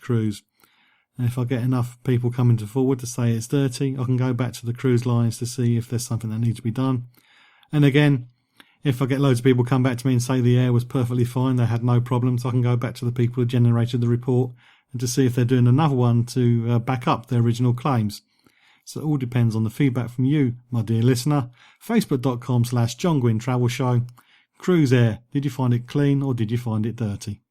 cruise. And if I get enough people coming forward to say it's dirty, I can go back to the cruise lines to see if there's something that needs to be done. And again, if I get loads of people come back to me and say the air was perfectly fine, they had no problems, I can go back to the people who generated the report and to see if they're doing another one to back up their original claims. So it all depends on the feedback from you, my dear listener. Facebook.com/John Guinn Travel Show. Cruise Air, did you find it clean or did you find it dirty?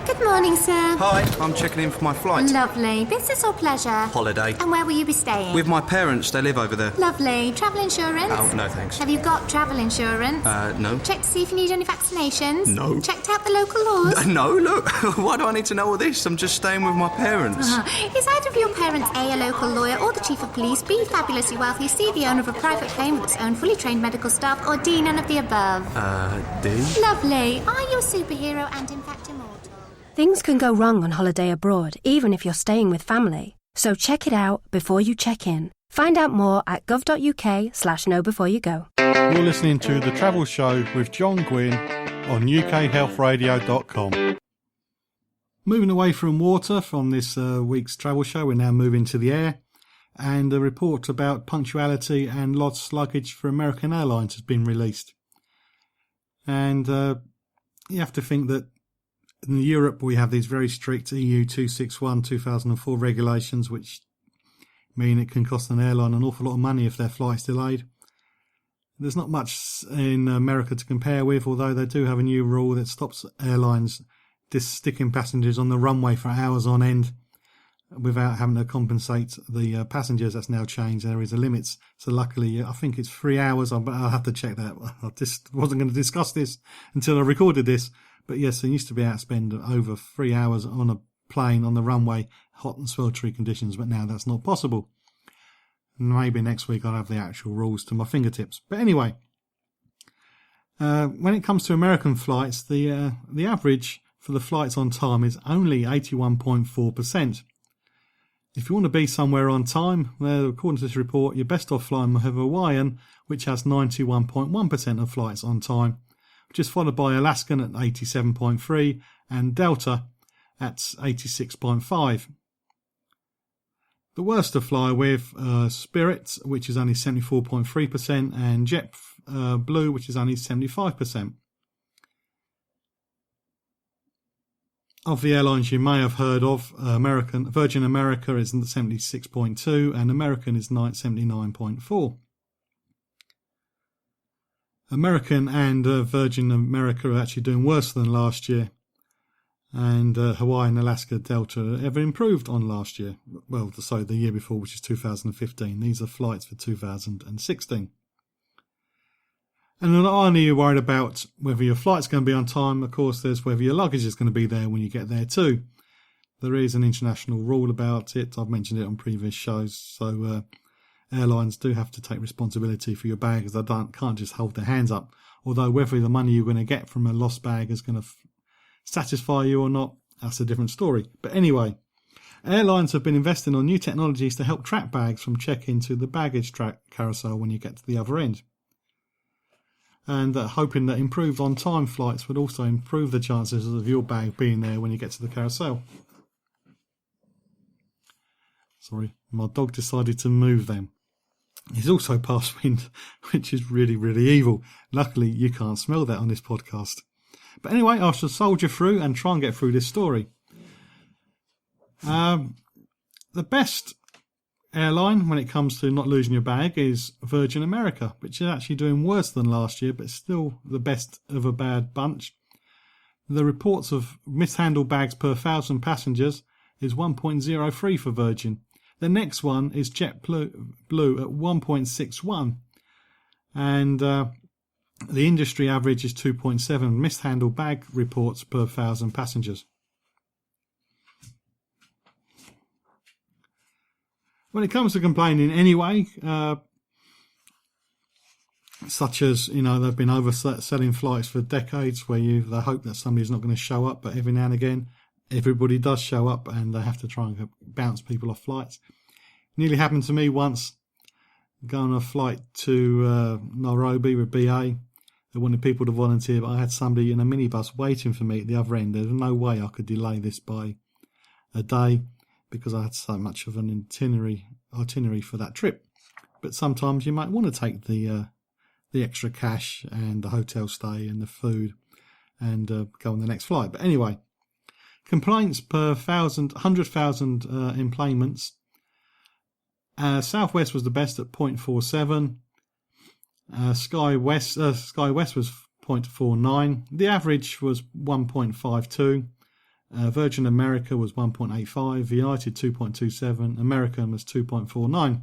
Good morning, sir. Hi, I'm checking in for my flight. Lovely. Business or pleasure? Holiday. And where will you be staying? With my parents, they live over there. Lovely. Travel insurance? Oh, no thanks. Have you got travel insurance? No. Checked to see if you need any vaccinations? No. Checked out the local laws? No, look. Why do I need to know all this? I'm just staying with my parents. Is either of your parents A local lawyer or the chief of police, B fabulously wealthy, C the owner of a private plane with its own fully trained medical staff, or D none of the above? D? Lovely. Are you a superhero and in fact immortal? Things can go wrong on holiday abroad, even if you're staying with family. So check it out before you check in. Find out more at gov.uk/knowbeforeyougo. You're listening to The Travel Show with John Guinn on ukhealthradio.com. Moving away from water from this week's travel show, we're now moving to the air. And a report about punctuality and lost luggage for American Airlines has been released. And you have to think that in Europe, we have these very strict EU 261/2004 regulations, which mean it can cost an airline an awful lot of money if their flight's delayed. There's not much in America to compare with, although they do have a new rule that stops airlines just sticking passengers on the runway for hours on end without having to compensate the passengers. That's now changed. There is a limit. So luckily, I think it's 3 hours. I'll have to check that. I just wasn't going to discuss this until I recorded this. But yes, they used to be able to spend over 3 hours on a plane on the runway, hot and sweltering conditions, but now that's not possible. Maybe next week I'll have the actual rules to my fingertips. But anyway, when it comes to American flights, the average for the flights on time is only 81.4%. If you want to be somewhere on time, well, according to this report, you're best off flying with Hawaiian, which has 91.1% of flights on time, which is followed by Alaskan at 87.3% and Delta at 86.5%. The worst to fly with Spirit, which is only 74.3%, and JetBlue, which is only 75%. Of the airlines you may have heard of, Virgin America is 76.2% and American is 79.4%. American and Virgin America are actually doing worse than last year. And Hawaii and Alaska Delta have improved on last year. Well, sorry, the year before, which is 2015. These are flights for 2016. And not only are you worried about whether your flight's going to be on time, of course, there's whether your luggage is going to be there when you get there too. There is an international rule about it. I've mentioned it on previous shows. So airlines do have to take responsibility for your bag, as they can't just hold their hands up. Although whether the money you're going to get from a lost bag is going to satisfy you or not, that's a different story. But anyway, airlines have been investing on new technologies to help track bags from check-in to the baggage track carousel when you get to the other end. And hoping that improved on-time flights would also improve the chances of your bag being there when you get to the carousel. Sorry, my dog decided to move them. He's also past wind, which is really, really evil. Luckily, you can't smell that on this podcast. But anyway, I shall soldier through and try and get through this story. The best airline when it comes to not losing your bag is Virgin America, which is actually doing worse than last year, but still the best of a bad bunch. The reports of mishandled bags per 1,000 passengers is 1.03 for Virgin. The next one is JetBlue at 1.61, and the industry average is 2.7 mishandled bag reports per 1,000 passengers. When it comes to complaining anyway, such as, they've been overselling flights for decades where they hope that somebody's not going to show up, but every now and again everybody does show up and they have to try and bounce people off flights. Nearly happened to me once, going on a flight to Nairobi with BA. They wanted people to volunteer, but I had somebody in a minibus waiting for me at the other end. There was no way I could delay this by a day because I had so much of an itinerary for that trip. But sometimes you might want to take the extra cash and the hotel stay and the food and go on the next flight. But anyway, complaints per 100,000 employments. Southwest was the best at 0.47. Sky West was 0.49. The average was 1.52. Virgin America was 1.85. United 2.27. American was 2.49.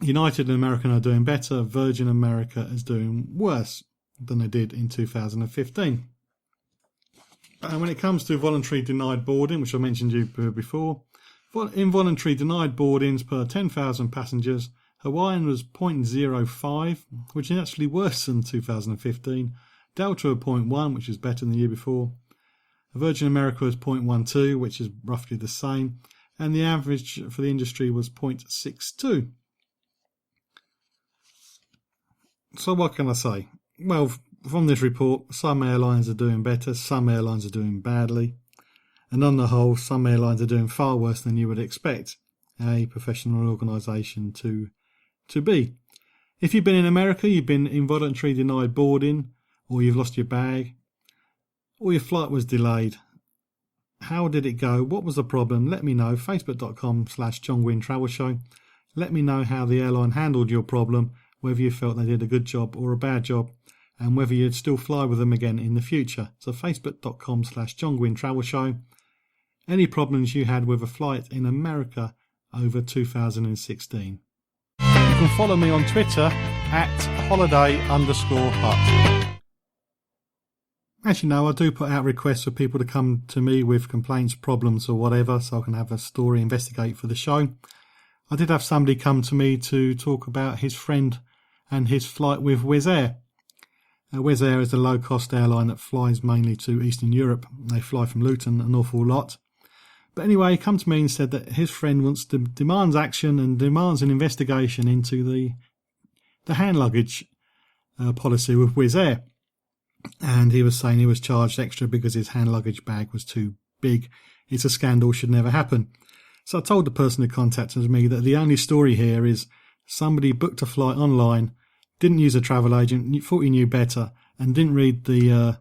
United and American are doing better. Virgin America is doing worse than they did in 2015. And when it comes to voluntary denied boarding, which I mentioned you before, involuntary denied boardings per 10,000 passengers, Hawaiian was 0.05, which is actually worse than 2015. Delta 0.1, which is better than the year before. Virgin America was 0.12, which is roughly the same. And the average for the industry was 0.62. So what can I say? Well, from this report, some airlines are doing better, some airlines are doing badly. And on the whole, some airlines are doing far worse than you would expect a professional organisation to be. If you've been in America, you've been involuntarily denied boarding, or you've lost your bag, or your flight was delayed. How did it go? What was the problem? Let me know. Facebook.com/John Guinn Travel Show. Let me know how the airline handled your problem, whether you felt they did a good job or a bad job, and whether you'd still fly with them again in the future. So Facebook.com/John Guinn Travel Show. Any problems you had with a flight in America over 2016. You can follow me on Twitter @holiday_hut. As you know, I do put out requests for people to come to me with complaints, problems or whatever, so I can have a story, investigate for the show. I did have somebody come to me to talk about his friend and his flight with Wizz Air. Wizz Air is a low-cost airline that flies mainly to Eastern Europe. They fly from Luton an awful lot. But anyway, he came to me and said that his friend demands action and demands an investigation into the hand luggage policy with Wizz Air. And he was saying he was charged extra because his hand luggage bag was too big. It's a scandal, should never happen. So I told the person who contacted me that the only story here is somebody booked a flight online, didn't use a travel agent, thought he knew better, and didn't read the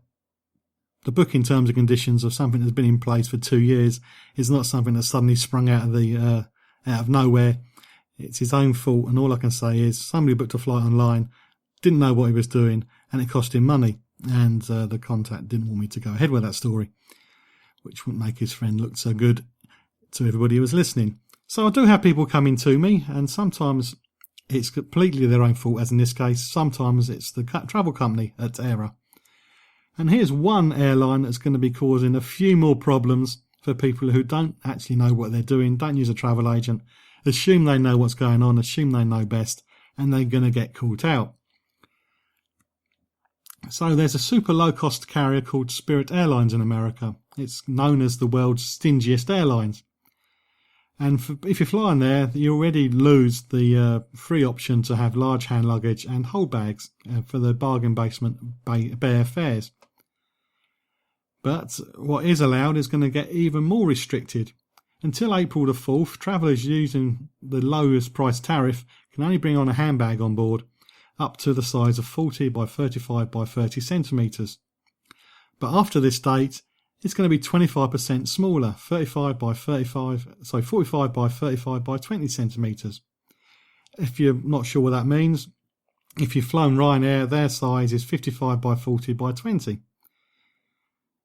booking terms and conditions of something that's been in place for 2 years. It's not something that suddenly sprung out of nowhere. It's his own fault, and all I can say is somebody booked a flight online, didn't know what he was doing, and it cost him money. And the contact didn't want me to go ahead with that story, which wouldn't make his friend look so good to everybody who was listening. So I do have people coming to me, and sometimes it's completely their own fault, as in this case. Sometimes it's the travel company at error. And here's one airline that's going to be causing a few more problems for people who don't actually know what they're doing, don't use a travel agent, assume they know what's going on, assume they know best, and they're going to get caught out. So there's a super low-cost carrier called Spirit Airlines in America. It's known as the world's stingiest airlines. And if you're flying there, you already lose the free option to have large hand luggage and hold bags for the bargain basement bare fares. But what is allowed is going to get even more restricted. Until April the 4th, travellers using the lowest price tariff can only bring on a handbag on board, up to the size of 40 by 35 by 30 centimetres. But after this date, it's going to be 25% smaller, 45 by 35 by 20 centimetres. If you're not sure what that means, if you've flown Ryanair, their size is 55 by 40 by 20.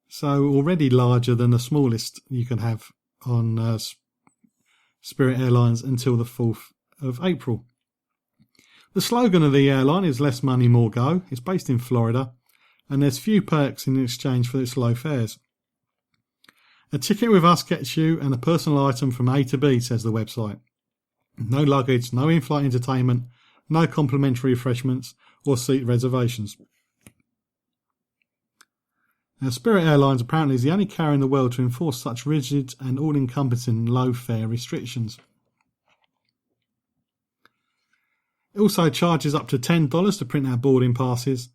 So already larger than the smallest you can have on Spirit Airlines until the 4th of April. The slogan of the airline is less money, more go. It's based in Florida, and there's few perks in exchange for its low fares. A ticket with us gets you and a personal item from A to B, says the website. No luggage, no in-flight entertainment, no complimentary refreshments or seat reservations. Now, Spirit Airlines apparently is the only carrier in the world to enforce such rigid and all-encompassing low fare restrictions. It also charges up to $10 to print out boarding passes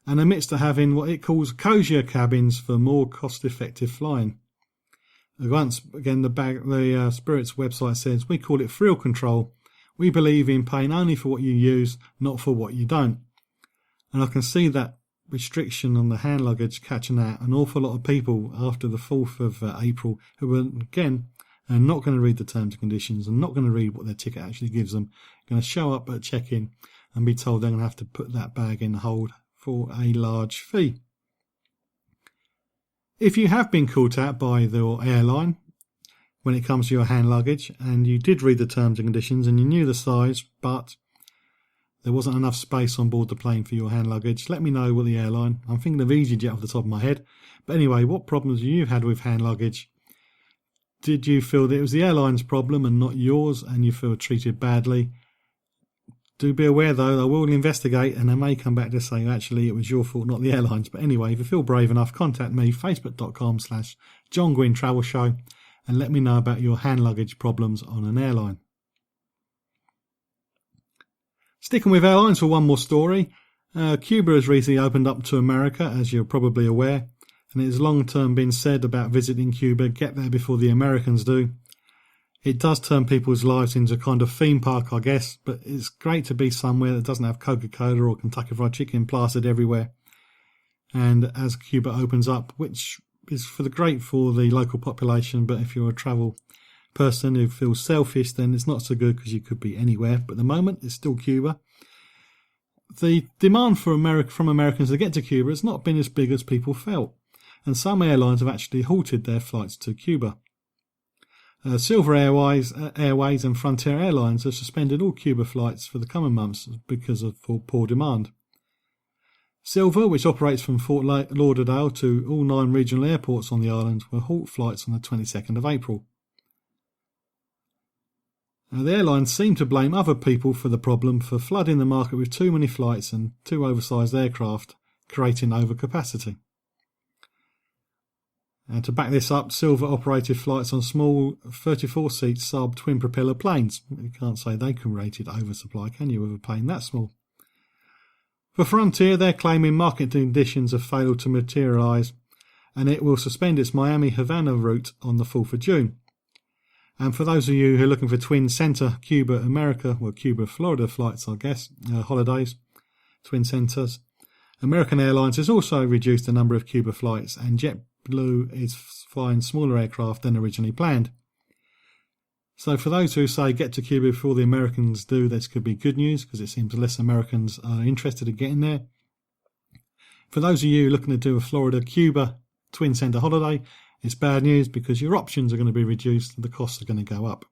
and admits to having what it calls cosier cabins for more cost-effective flying. Once again, the Spirit's website says, "We call it frill control. We believe in paying only for what you use, not for what you don't." And I can see that restriction on the hand luggage catching out an awful lot of people after the 4th of April who were, again, not going to read the terms and conditions and not going to read what their ticket actually gives them. Going to show up at check-in and be told they're going to have to put that bag in the hold for a large fee. If you have been caught out by your airline when it comes to your hand luggage and you did read the terms and conditions and you knew the size but there wasn't enough space on board the plane for your hand luggage, let me know what the airline. I'm thinking of EasyJet off the top of my head. But anyway, what problems you had with hand luggage? Did you feel that it was the airline's problem and not yours and you feel treated badly? Do be aware though, they will investigate and they may come back to say actually it was your fault, not the airlines. But anyway, if you feel brave enough, contact me, facebook.com/John Guinn Travel Show, and let me know about your hand luggage problems on an airline. Sticking with airlines for one more story, Cuba has recently opened up to America, as you're probably aware, and it has long term been said about visiting Cuba, get there before the Americans do. It does turn people's lives into a kind of theme park, I guess, but it's great to be somewhere that doesn't have Coca-Cola or Kentucky Fried Chicken plastered everywhere. And as Cuba opens up, which is great for the local population, but if you're a travel person who feels selfish, then it's not so good because you could be anywhere. But at the moment, it's still Cuba. The demand from Americans to get to Cuba has not been as big as people felt, and some airlines have actually halted their flights to Cuba. Silver Airways and Frontier Airlines have suspended all Cuba flights for the coming months because of poor demand. Silver, which operates from Fort Lauderdale to all 9 regional airports on the island, will halt flights on the 22nd of April. The airlines seem to blame other people for the problem for flooding the market with too many flights and too oversized aircraft, creating overcapacity. And to back this up, Silver operated flights on small 34-seat Saab twin-propeller planes. You can't say they created oversupply, can you, with a plane that small? For Frontier, they're claiming market conditions have failed to materialise, and it will suspend its Miami-Havana route on the 4th of June. And for those of you who are looking for twin centre Cuba-America, well, Cuba-Florida flights, I guess, holidays, twin centres, American Airlines has also reduced the number of Cuba flights, and JetBlue is flying smaller aircraft than originally planned. So for those who say get to Cuba before the Americans do, this could be good news because it seems less Americans are interested in getting there. For those of you looking to do a Florida-Cuba twin centre holiday, it's bad news because your options are going to be reduced and the costs are going to go up.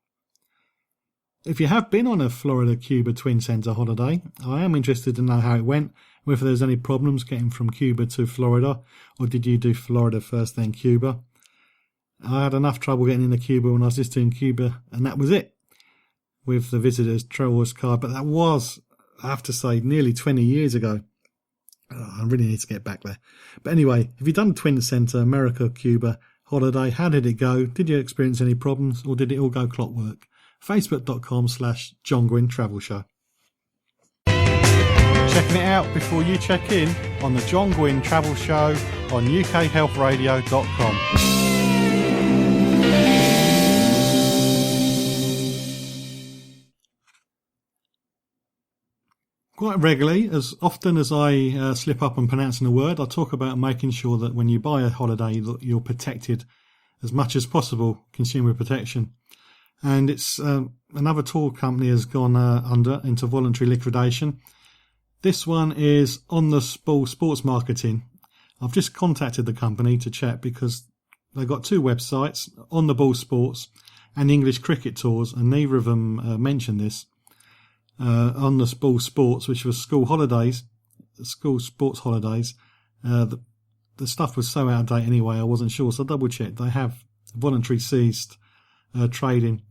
If you have been on a Florida-Cuba twin centre holiday, I am interested to know how it went, whether there's any problems getting from Cuba to Florida, or did you do Florida first then Cuba? I had enough trouble getting into Cuba when I was just doing Cuba, and that was it with the visitor's traveller's card. But that was, I have to say, nearly 20 years ago. I really need to get back there. But anyway, if you've done Twin Centre, America, Cuba holiday, how did it go? Did you experience any problems, or did it all go clockwork? Facebook.com/John Guinn Travel Show. Checking it out before you check in on the John Guinn Travel Show on ukhealthradio.com. Quite regularly, as often as I slip up on pronouncing a word, I talk about making sure that when you buy a holiday that you're protected as much as possible, consumer protection. And it's another tour company has gone into voluntary liquidation. This one is On the Ball Sports Marketing. I've just contacted the company to chat because they've got 2 websites, On the Ball Sports and English Cricket Tours, and neither of them mention this. On the Ball Sports, which was school sports holidays, the stuff was so out of date anyway, I wasn't sure, so I double checked. They have voluntary ceased trading,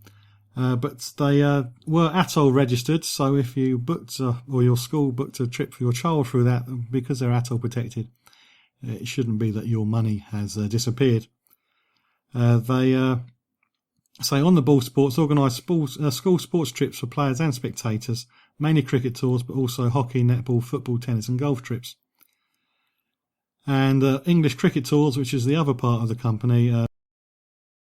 but they were ATOL registered, so if you booked or your school booked a trip for your child through that, because they're ATOL protected, it shouldn't be that your money has disappeared. They say On the Ball Sports organise school sports trips for players and spectators mainly cricket tours, but also hockey, netball, football, tennis and golf trips. And English Cricket Tours, which is the other part of the company,